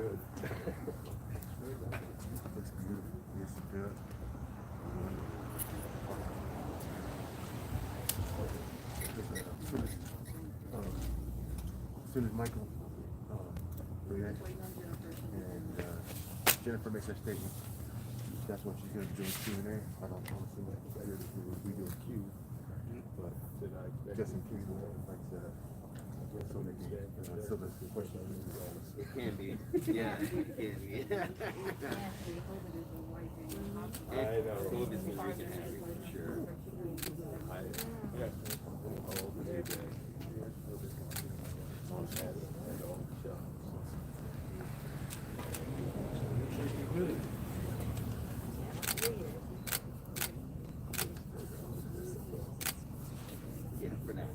good. Looks beautiful. Yes, it's good. As soon as Michael reacts and Jennifer makes her statement, that's what she's going to be doing Q&A. I don't honestly know if we do a Q, but just in case, like so they can, so the question It can be. Yeah, it can be. I know. COVID is making it happen for sure. Yeah, for now.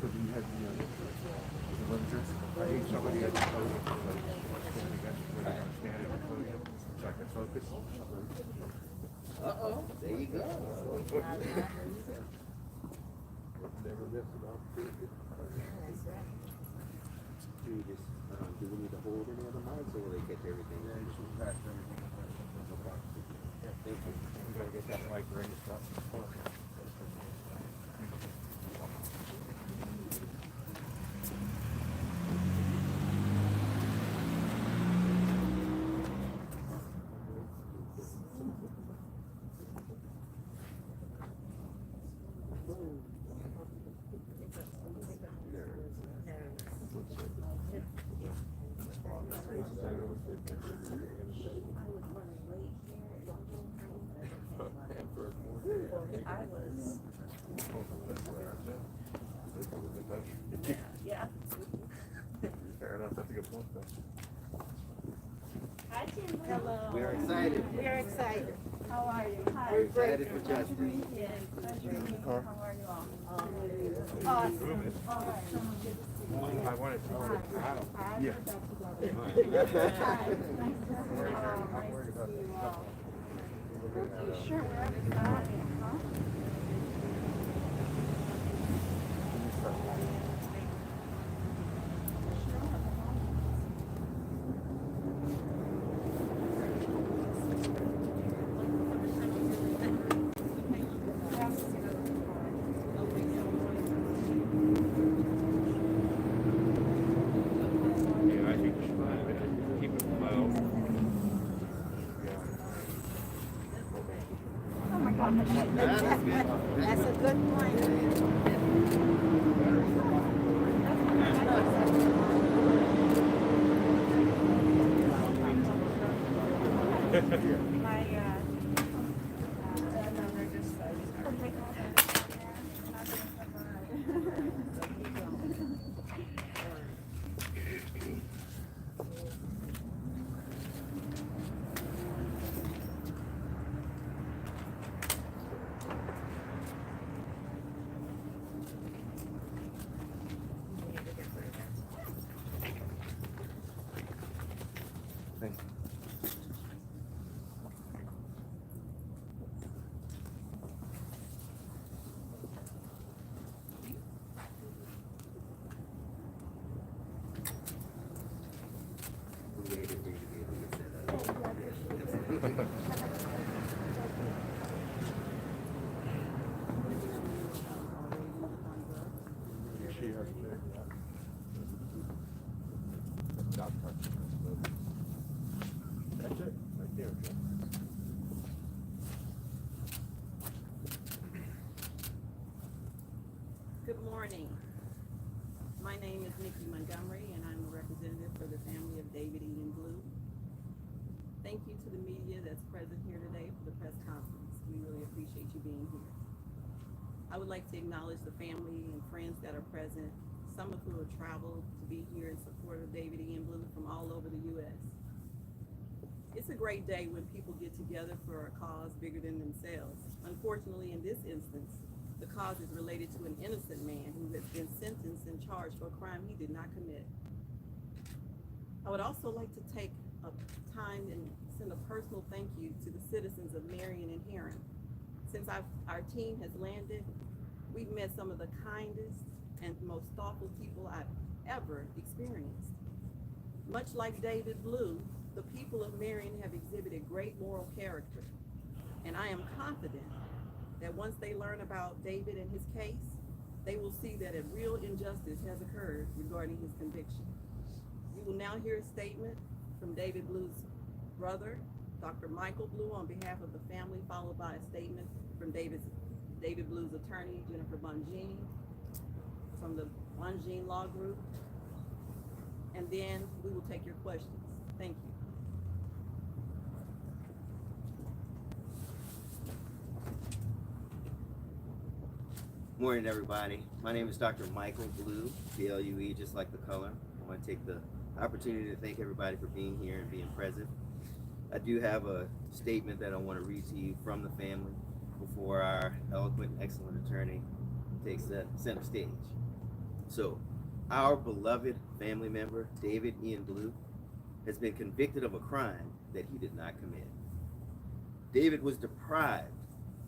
So do you have the love dress? I hate somebody has to pose. So I can focus. Uh-oh, there you go. Never miss an opportunity. Do we just, do we need to hold any other mics or will they catch everything? Yeah, you should pass everything. Thank you. We gotta get that mic ready to stop. Yeah. Fair enough, that's a good point, though. Hi, Jennifer. Hello. We are excited. We are excited. How are you? Hi. We're excited for Justin. Yes. In the car? How are you all? Awesome. All right. I wanted to. Yeah. Sure, we're outside. Yeah, I think you should keep it low. Oh my God. That's a good point. Thank you. We waited for you to be able to get that up. She has it there. That's it, right there, Joe. Good morning. My name is Nikki Montgomery, and I'm a representative for the family of David Ian Blue. Thank you to the media that's present here today for the press conference. We really appreciate you being here. I would like to acknowledge the family and friends that are present, some of who have traveled to be here in support of David Ian Blue from all over the U.S. It's a great day when people get together for a cause bigger than themselves. Unfortunately, in this instance, The cause is related to an innocent man who has been sentenced and charged for a crime he did not commit. I would also like to take a time and send a personal thank you to the citizens of Marion and Heron. Since our team has landed, we've met some of the kindest and most thoughtful people I've ever experienced. Much like David Blue, the people of Marion have exhibited great moral character, and I am confident that once they learn about David and his case, they will see that a real injustice has occurred regarding his conviction. You will now hear a statement from David Blue's brother, Dr. Michael Blue, on behalf of the family, followed by a statement from David Blue's attorney, Jennifer Bonjean, from the Bonjean Law Group, and then we will take your questions. Thank you. Morning, everybody. My name is Dr. Michael Blue, B-L-U-E, just like the color. I want to take the opportunity to thank everybody for being here and being present. I do have a statement that I want to read to you from the family before our eloquent and excellent attorney takes the center stage. So, our beloved family member, David Ian Blue, has been convicted of a crime that he did not commit. David was deprived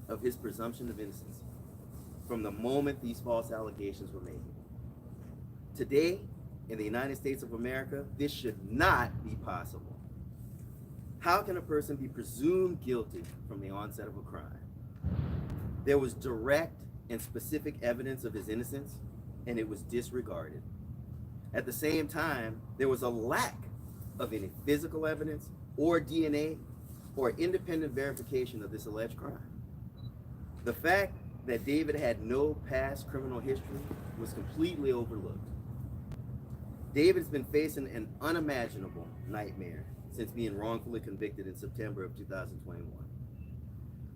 of his presumption of innocence from the moment these false allegations were made. Today, in the United States of America, this should not be possible. How can a person be presumed guilty from the onset of a crime? There was direct and specific evidence of his innocence, and it was disregarded. At the same time, there was a lack of any physical evidence or DNA or independent verification of this alleged crime. The fact that David had no past criminal history was completely overlooked. David's been facing an unimaginable nightmare since being wrongfully convicted in September of 2021.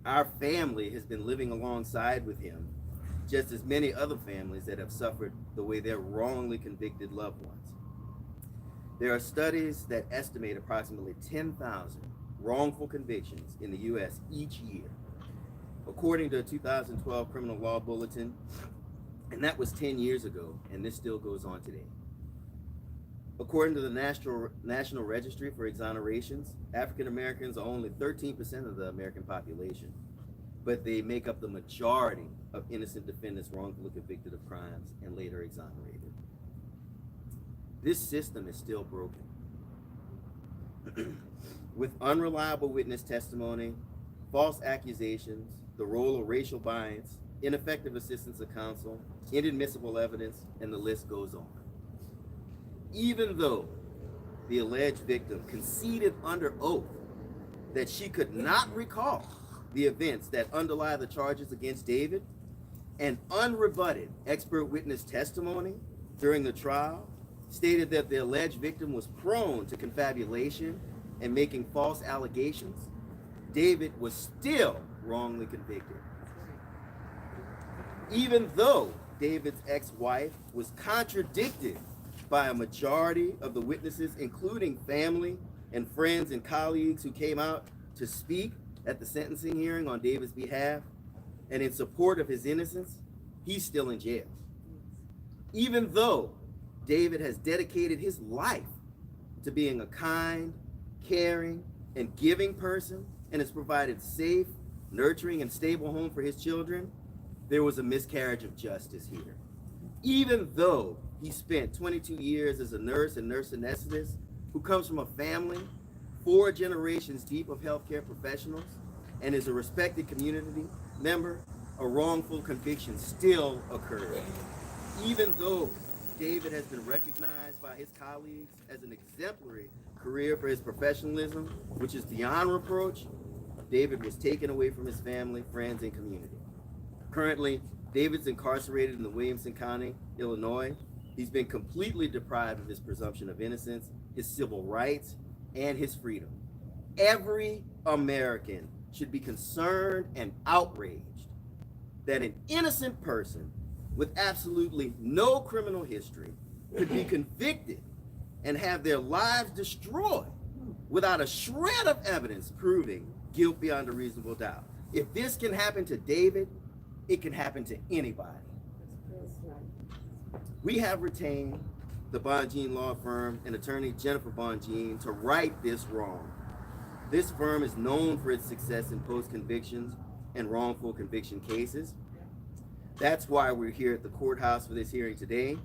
Our family has been living alongside with him, just as many other families that have suffered the way their wrongly convicted loved ones. There are studies that estimate approximately 10,000 wrongful convictions in the U.S. each year, according to a 2012 Criminal Law Bulletin, and that was 10 years ago, and this still goes on today. According to the National Registry for Exonerations, African Americans are only 13% of the American population, but they make up the majority of innocent defendants wrongfully convicted of crimes and later exonerated. This system is still broken. With unreliable witness testimony, false accusations, the role of racial bias, ineffective assistance of counsel, inadmissible evidence, and the list goes on. Even though the alleged victim conceded under oath that she could not recall the events that underlie the charges against David, and unrebutted expert witness testimony during the trial stated that the alleged victim was prone to confabulation and making false allegations, David was still wrongly convicted. Even though David's ex-wife was contradicted by a majority of the witnesses, including family and friends and colleagues who came out to speak at the sentencing hearing on David's behalf and in support of his innocence, he's still in jail. Even though David has dedicated his life to being a kind, caring, and giving person and has provided safe, nurturing, and stable home for his children, there was a miscarriage of justice here. Even though he spent 22 years as a nurse and nurse anesthetist who comes from a family 4 generations deep of healthcare professionals and is a respected community member, a wrongful conviction still occurred. Even though David has been recognized by his colleagues as an exemplary career for his professionalism, which is beyond reproach, David was taken away from his family, friends, and community. Currently, David's incarcerated in the Williamson County, Illinois. He's been completely deprived of his presumption of innocence, his civil rights, and his freedom. Every American should be concerned and outraged that an innocent person with absolutely no criminal history could be convicted and have their lives destroyed without a shred of evidence proving guilt beyond a reasonable doubt. If this can happen to David, it can happen to anybody. We have retained the Bonjean law firm and attorney Jennifer Bonjean to right this wrong. This firm is known for its success in post-convictions and wrongful conviction cases. That's why we're here at the courthouse for this hearing today.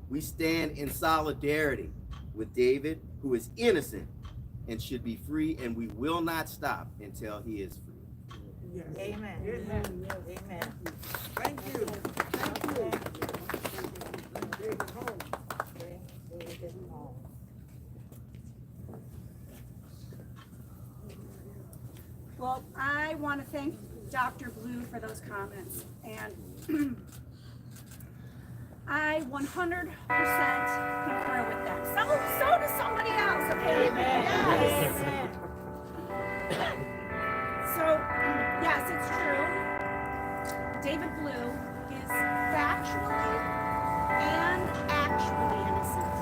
We stand in solidarity with David, who is innocent and should be free, and we will not stop until he is free. Yes. Amen. Amen. Amen. Thank you. Thank you. Well, I want to thank Dr. Blue for those comments, and I 100% concur with that. So does somebody else, okay? Yes. So, yes, it's true. David Blue is factually and actually innocent.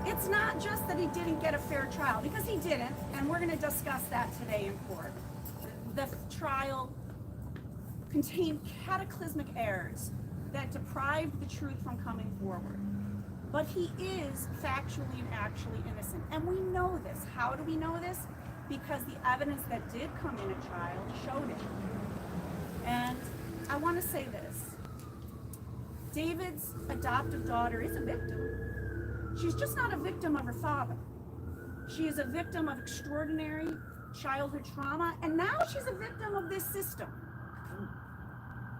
It's not just that he didn't get a fair trial, because he didn't, and we're going to discuss that today in court. The trial contained cataclysmic errors that deprived the truth from coming forward. But he is factually and actually innocent. And we know this. How do we know this? Because the evidence that did come in at trial showed it. And I want to say this. David's adoptive daughter is a victim. She's just not a victim of her father. She is a victim of extraordinary childhood trauma, and now she's a victim of this system.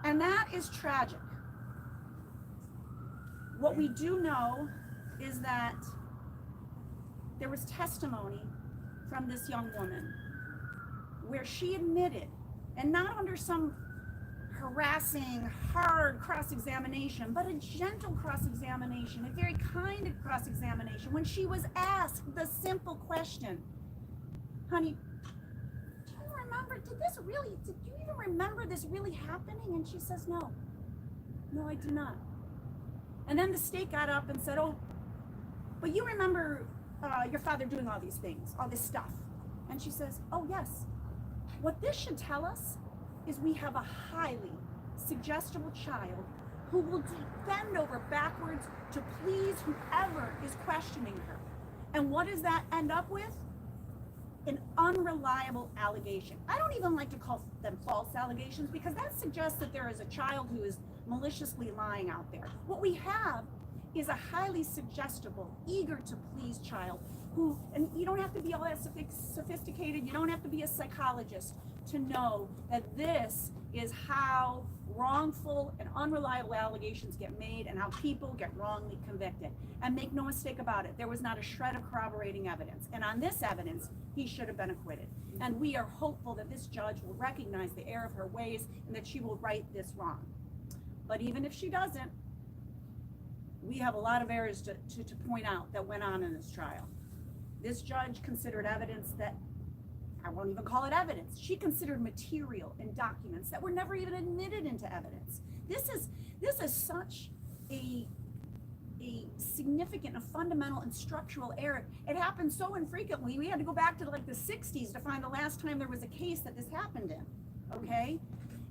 And that is tragic. What we do know is that there was testimony from this young woman where she admitted, and not under some harassing, hard cross-examination, but a gentle cross-examination, a very kind of cross-examination, when she was asked the simple question, honey, do you remember, did you even remember this really happening? And she says, no, I do not. And then the state got up and said, oh, but you remember your father doing all these things, all this stuff. And she says, oh yes. What this should tell us is we have a highly suggestible child who will bend over backwards to please whoever is questioning her. And what does that end up with? An unreliable allegation. I don't even like to call them false allegations, because that suggests that there is a child who is maliciously lying out there. What we have is a highly suggestible, eager to please child who, and you don't have to be all that sophisticated, you don't have to be a psychologist to know that this is how wrongful and unreliable allegations get made and how people get wrongly convicted. And make no mistake about it, there was not a shred of corroborating evidence. And on this evidence, he should have been acquitted. And we are hopeful that this judge will recognize the error of her ways and that she will right this wrong. But even if she doesn't, we have a lot of errors to point out that went on in this trial. This judge considered evidence that, I won't even call it evidence, she considered material and documents that were never even admitted into evidence. This is such a significant, a fundamental and structural error. It happens so infrequently. We had to go back to like the 60s to find the last time there was a case that this happened in, okay?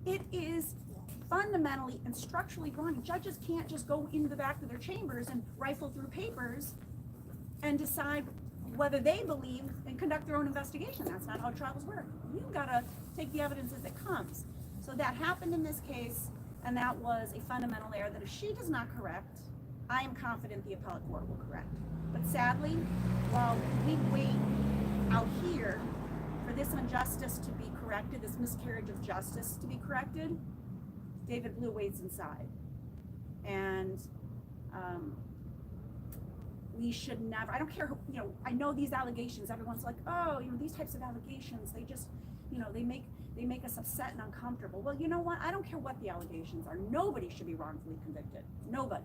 It is fundamentally and structurally wrong. Judges can't just go into the back of their chambers and rifle through papers and decide whether they believe and conduct their own investigation. That's not how trials work. You've got to take the evidence as it comes. So that happened in this case, and that was a fundamental error that if she does not correct, I am confident the appellate court will correct. But sadly, while we wait out here for this injustice to be corrected, this miscarriage of justice to be corrected, David Blue waits inside. And we should never, I don't care who, I know these allegations, everyone's like, oh, these types of allegations, they just, they make us upset and uncomfortable. Well, you know what? I don't care what the allegations are. Nobody should be wrongfully convicted. Nobody.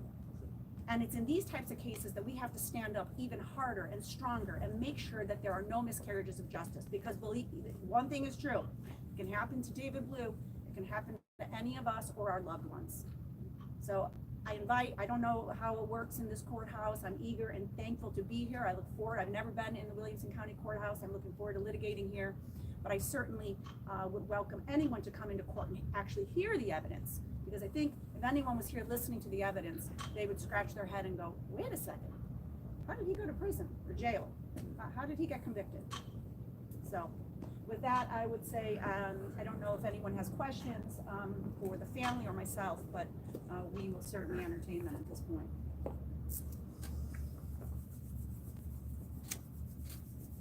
And it's in these types of cases that we have to stand up even harder and stronger and make sure that there are no miscarriages of justice. Because believe me, one thing is true. It can happen to David Blue. It can happen to any of us or our loved ones. So I don't know how it works in this courthouse. I'm eager and thankful to be here. I look forward. I've never been in the Williamson County Courthouse. I'm looking forward to litigating here. But I certainly would welcome anyone to come into court and actually hear the evidence. Because I think if anyone was here listening to the evidence, they would scratch their head and go, wait a second, how did he go to prison or jail? How did he get convicted? So with that, I would say, I don't know if anyone has questions for the family or myself, but we will certainly entertain them at this point.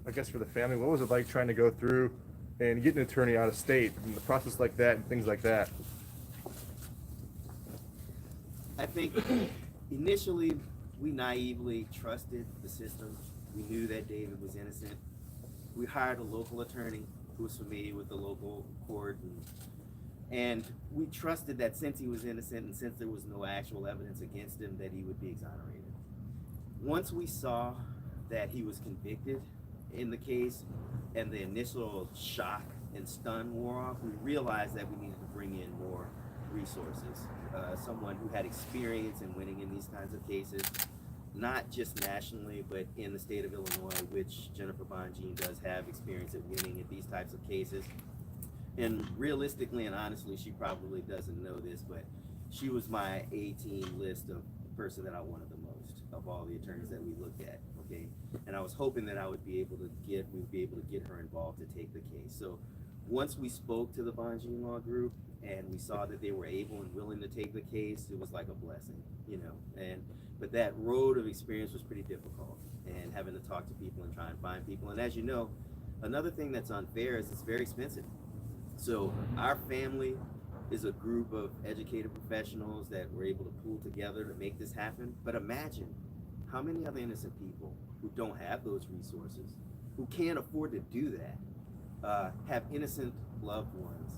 I guess for the family, what was it like trying to go through and get an attorney out of state and the process like that and things like that? I think initially we naively trusted the system. We knew that David was innocent. We hired a local attorney who was familiar with the local court, and we trusted that since he was innocent and since there was no actual evidence against him, that he would be exonerated. Once we saw that he was convicted in the case and the initial shock and stun wore off, we realized that we needed to bring in more resources. Someone who had experience in winning in these kinds of cases, not just nationally, but in the state of Illinois, which Jennifer Bonjean does have experience at winning at these types of cases. And realistically and honestly, she probably doesn't know this, but she was my A-team list of the person that I wanted the most of all the attorneys that we looked at, okay? And I was hoping that we would be able to get her involved to take the case. So once we spoke to the Bonjean Law Group and we saw that they were able and willing to take the case, it was like a blessing, you know? But that road of experience was pretty difficult, and having to talk to people and try and find people. And as you know, another thing that's unfair is it's very expensive. So our family is a group of educated professionals that were able to pull together to make this happen. But imagine how many other innocent people who don't have those resources, who can't afford to do that, have innocent loved ones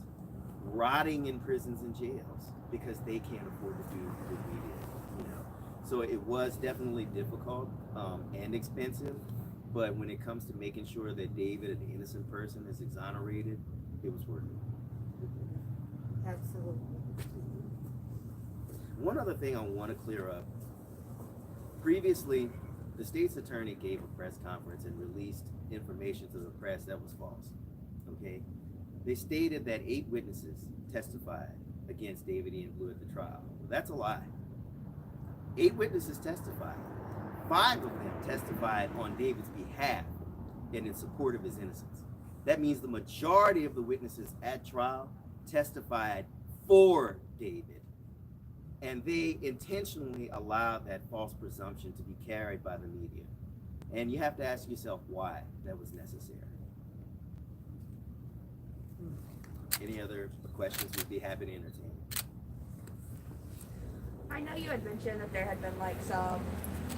rotting in prisons and jails because they can't afford to do what we did, you know. So it was definitely difficult and expensive, but when it comes to making sure that David, an innocent person, is exonerated, it was worth it. Absolutely. One other thing I want to clear up. Previously, the state's attorney gave a press conference and released information to the press that was false, okay? They stated that 8 witnesses testified against David Ian Blue at the trial. Well, that's a lie. 8 witnesses testified. 5 of them testified on David's behalf and in support of his innocence. That means the majority of the witnesses at trial testified for David. And they intentionally allowed that false presumption to be carried by the media. And you have to ask yourself why that was necessary. Any other questions? We'd be happy to entertain. I know you had mentioned that there had been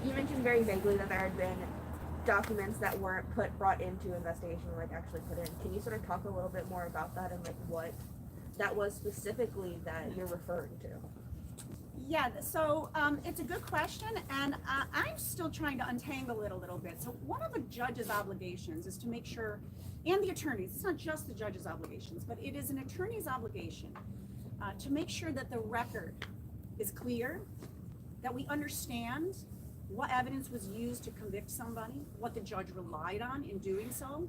you mentioned very vaguely that there had been documents that weren't brought into investigation, actually put in. Can you sort of talk a little bit more about that and what that was specifically that you're referring to? Yeah, so it's a good question, and I'm still trying to untangle it a little bit. So one of the judge's obligations is to make sure, and the attorneys, it's not just the judge's obligations, but it is an attorney's obligation to make sure that the record is clear, that we understand what evidence was used to convict somebody, what the judge relied on in doing so.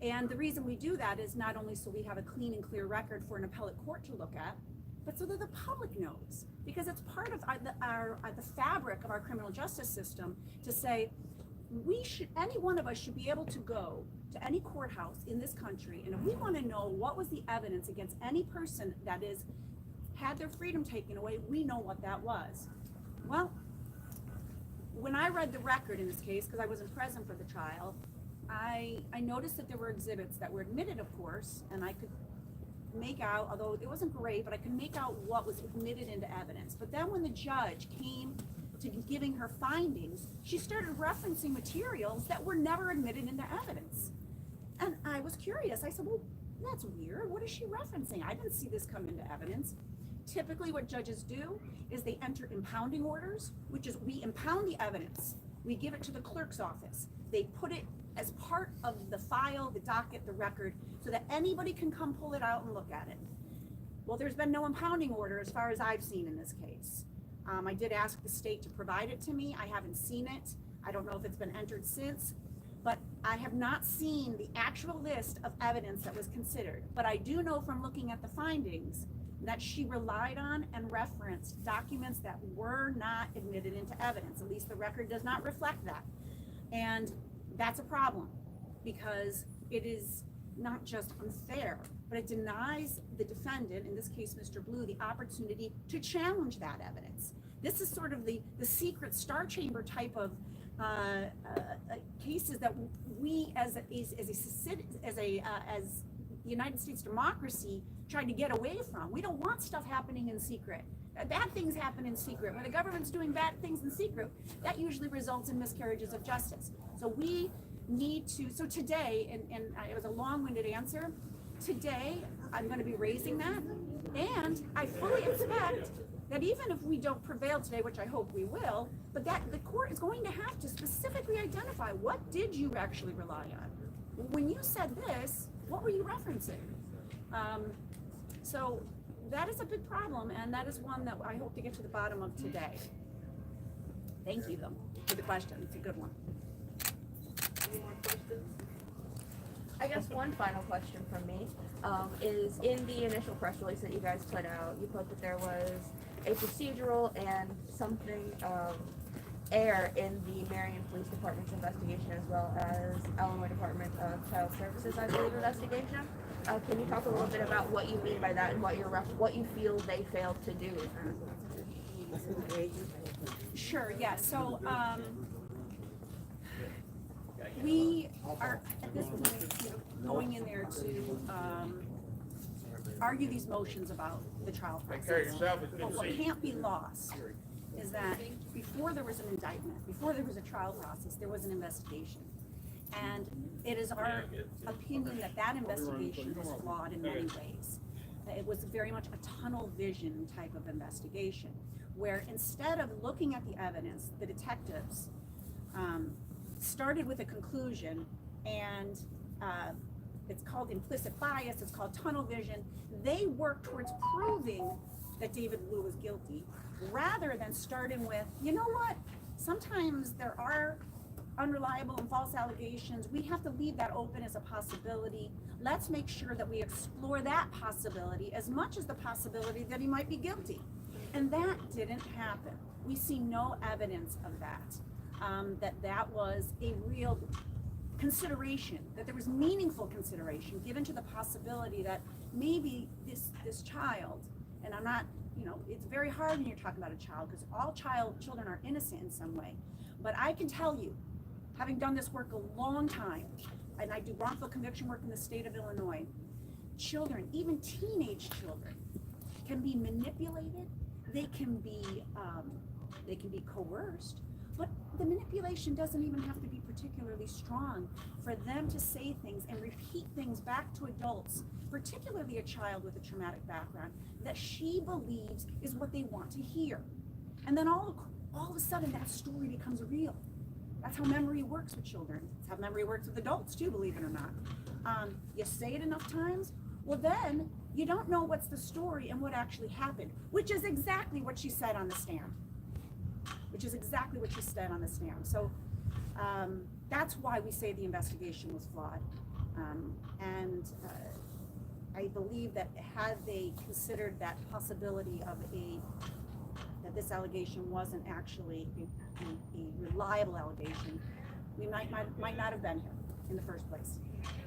And the reason we do that is not only so we have a clean and clear record for an appellate court to look at, but so that the public knows, because it's part of the fabric of our criminal justice system to say any one of us should be able to go to any courthouse in this country, and if we want to know what was the evidence against any person that had their freedom taken away, we know what that was. Well, when I read the record in this case, because I wasn't present for the trial, I noticed that there were exhibits that were admitted, of course, and I could make out, although it wasn't great, but I could make out what was admitted into evidence. But then when the judge came to giving her findings, she started referencing materials that were never admitted into evidence. And I was curious. I said, well, that's weird. What is she referencing? I didn't see this come into evidence. Typically what judges do is they enter impounding orders, which is we impound the evidence. We give it to the clerk's office. They put it as part of the file, the docket, the record, so that anybody can come pull it out and look at it. Well, there's been no impounding order as far as I've seen in this case. I did ask the state to provide it to me. I haven't seen it. I don't know if it's been entered since, but I have not seen the actual list of evidence that was considered. But I do know from looking at the findings that she relied on and referenced documents that were not admitted into evidence. At least the record does not reflect that. And that's a problem, because it is not just unfair, but it denies the defendant, in this case Mr. Blue, the opportunity to challenge that evidence. This is sort of the secret star chamber type of cases that we as United States democracy tried to get away from. We don't want stuff happening in secret. Bad things happen in secret. When the government's doing bad things in secret, that usually results in miscarriages of justice. So we need to, so today, and it was a long-winded answer, today I'm going to be raising that, and I fully expect that even if we don't prevail today, which I hope we will, but that the court is going to have to specifically identify, what did you actually rely on? When you said this, what were you referencing? So that is a big problem, and that is one that I hope to get to the bottom of today. Thank you, though, for the question. It's a good one. Any more questions? I guess one final question from me is, in the initial press release that you guys put out, you put that there was a procedural and something error in the Marion Police Department's investigation, as well as Illinois Department of Child Services, I believe, investigation. Can you talk a little bit about what you mean by that and what you feel they failed to do? Sure, yeah. So we are at this point going in there to argue these motions about the trial process. But what can't be lost is that before there was an indictment, before there was a trial process, there was an investigation. And it is our opinion that that investigation was flawed in many ways. It was very much a tunnel vision type of investigation, where instead of looking at the evidence, the detectives started with a conclusion, and it's called implicit bias, it's called tunnel vision. They worked towards proving that David Blue was guilty, rather than starting with, you know what, sometimes there are unreliable and false allegations. We have to leave that open as a possibility. Let's make sure that we explore that possibility as much as the possibility that he might be guilty. And that didn't happen. We see no evidence of that, that was a real consideration, that there was meaningful consideration given to the possibility that maybe this child, and I'm not, it's very hard when you're talking about a child, because all children are innocent in some way. But I can tell you, having done this work a long time, and I do wrongful conviction work in the state of Illinois, children, even teenage children, can be manipulated. They can be coerced, but the manipulation doesn't even have to be particularly strong for them to say things and repeat things back to adults, particularly a child with a traumatic background, that she believes is what they want to hear. And then all of a sudden that story becomes real. That's how memory works with children. It's how memory works with adults too, believe it or not. You say it enough times, well then you don't know what's the story and what actually happened, which is exactly what she said on the stand. So that's why we say the investigation was flawed. I believe that had they considered that possibility of that this allegation wasn't actually a reliable allegation, we might not have been here in the first place.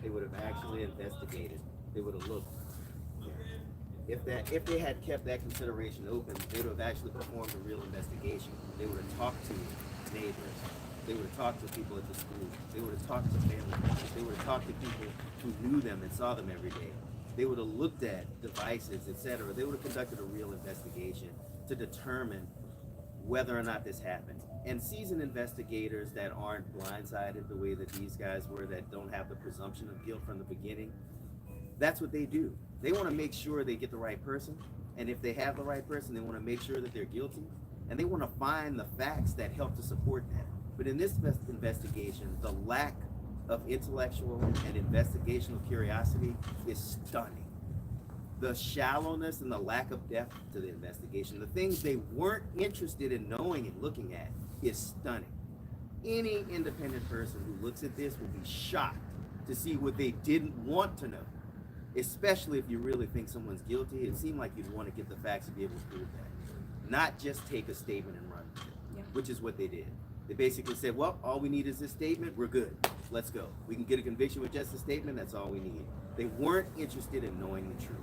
They would have actually investigated. They would have looked. If they had kept that consideration open, they would have actually performed a real investigation. They would have talked to neighbors. They would have talked to people at the school. They would have talked to family members. They would have talked to people who knew them and saw them every day. They would have looked at devices, etc. They would have conducted a real investigation to determine whether or not this happened. And seasoned investigators that aren't blindsided the way that these guys were, that don't have the presumption of guilt from the beginning, that's what they do. They want to make sure they get the right person, and if they have the right person, they want to make sure that they're guilty, and they want to find the facts that help to support that. But in this investigation, the lack of intellectual and investigational curiosity is stunning. the shallowness and the lack of depth to the investigation, the things they weren't interested in knowing and looking at, is stunning. Any independent person who looks at this will be shocked to see what they didn't want to know, especially if you really think someone's guilty. It seemed like you'd want to get the facts to be able to prove that, not just take a statement and run with it, Yeah. which is what they did. They basically said, well, all we need is this statement, we're good, let's go. We can get a conviction with just a statement, that's all we need. They weren't interested in knowing the truth.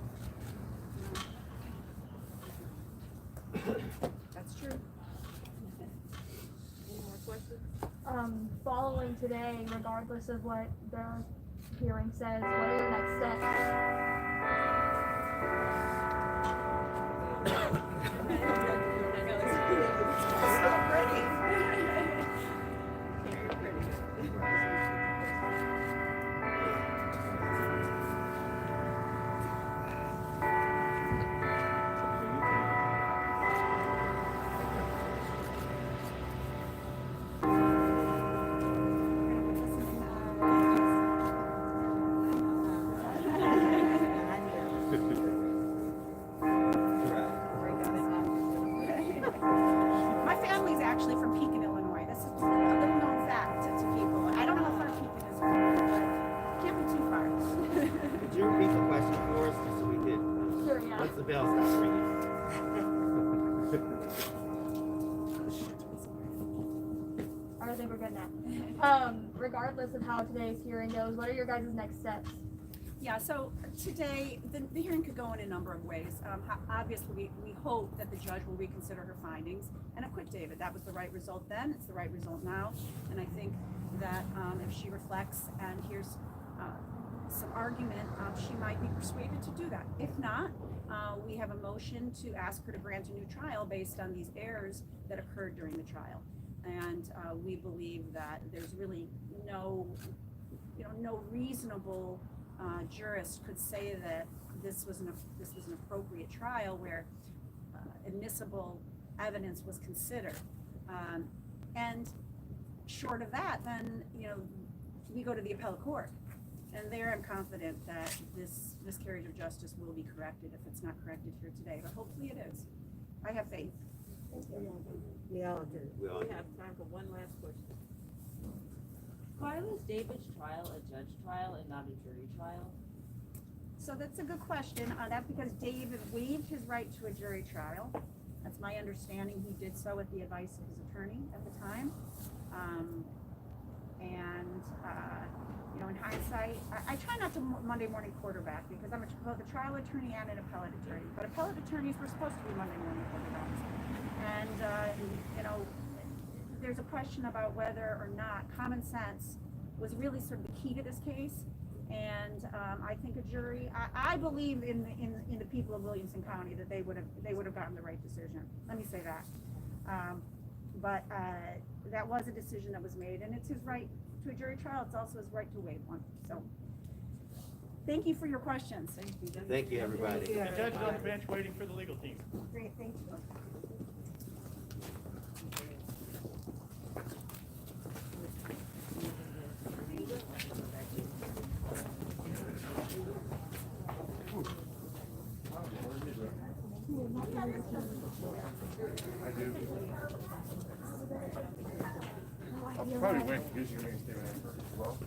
That's true. Any more questions? Following today, regardless of what the hearing says, what are your next steps? My family's actually from Pekin, Illinois. This is a little known fact to people. I don't know how far Pekin is from here, but can't be too far. Could you repeat the question for us, just so we could, Sure, yeah. once the bell stops ringing? I think we're good now. Regardless of how today's hearing goes, what are your guys' next steps? Yeah, so today, the hearing could go in a number of ways. Obviously, we hope that the judge will reconsider her findings and acquit David. That was the right result then, it's the right result now. And I think that if she reflects and hears some argument, she might be persuaded to do that. If not, we have a motion to ask her to grant a new trial based on these errors that occurred during the trial. And we believe that there's really no reasonable jurist could say that this was an appropriate trial where admissible evidence was considered. And short of that, then we go to the appellate court, and there I'm confident that this miscarriage of justice will be corrected if it's not corrected here today. But hopefully it is. I have faith. We all do. We all We do. have time for one last question. Why was David's trial a judge trial and not a jury trial? So that's a good question. That's because David waived his right to a jury trial. That's my understanding. He did so at the advice of his attorney at the time. In hindsight, I try not to Monday morning quarterback because I'm both a trial attorney and an appellate attorney. But appellate attorneys were supposed to be Monday morning quarterbacks. And there's a question about whether or not common sense was really sort of the key to this case. And I think a jury, I believe in the people of Williamson County that they would have gotten the right decision. Let me say that. But that was a decision that was made, and it's his right to a jury trial. It's also his right to waive one. So, thank you for your questions. Thank you, everybody. The judge is on the bench waiting for the legal team. Great, thank you. I'll probably wait because you're going to stay with him first as well.